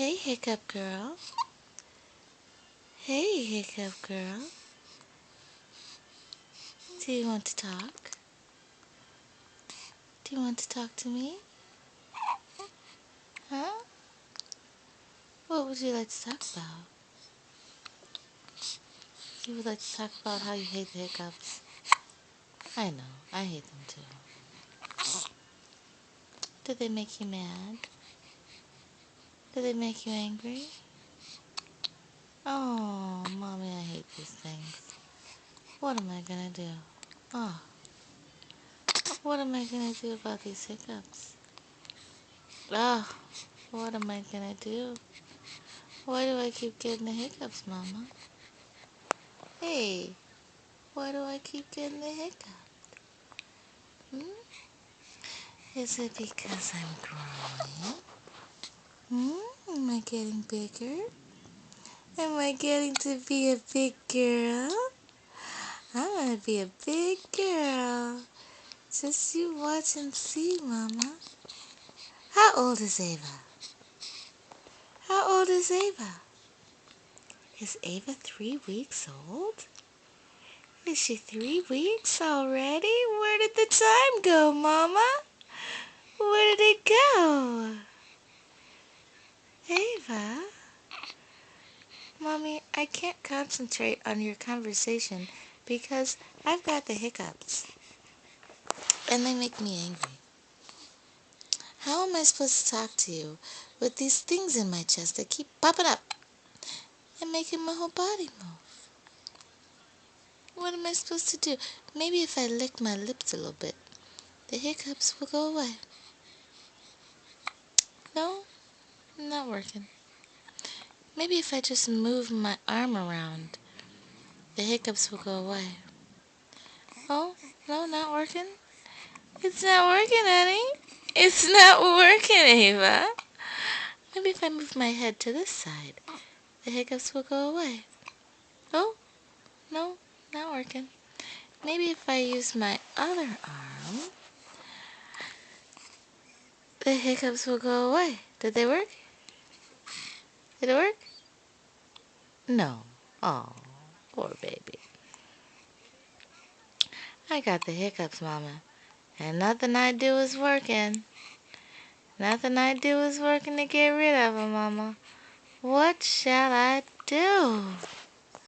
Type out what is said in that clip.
Hey, Hiccup girl. Hey, Hiccup girl. Do you want to talk? Do you want to talk to me? Huh? What would you like to talk about? You would like to talk about how you hate the hiccups. I know, I hate them too. Do they make you mad? Do they make you angry? Oh, Mommy, I hate these things. What am I gonna do? Oh, what am I gonna do about these hiccups? Oh, what am I gonna do? Why do I keep getting the hiccups, Mama? Hey, why do I keep getting the hiccups? Hmm? Is it because I'm growing? Am I getting bigger? Am I getting to be a big girl? I want to be a big girl. Just you watch and see, Mama. How old is Ava? How old is Ava? Is Ava 3 weeks old? Is she 3 weeks already? Where did the time go, Mama? Where did it go? Ava? Mommy, I can't concentrate on your conversation because I've got the hiccups. And they make me angry. How am I supposed to talk to you with these things in my chest that keep popping up and making my whole body move? What am I supposed to do? Maybe if I lick my lips a little bit, the hiccups will go away. No, not working. Maybe if I just move my arm around, the hiccups will go away. Oh, no, not working? It's not working, honey. It's not working, Ava. Maybe if I move my head to this side, the hiccups will go away. Oh, no, not working. Maybe if I use my other arm, the hiccups will go away. Did they work? Did it work? No. Oh, poor baby. I got the hiccups, Mama. And nothing I do is working. Nothing I do is working to get rid of them, Mama. What shall I do?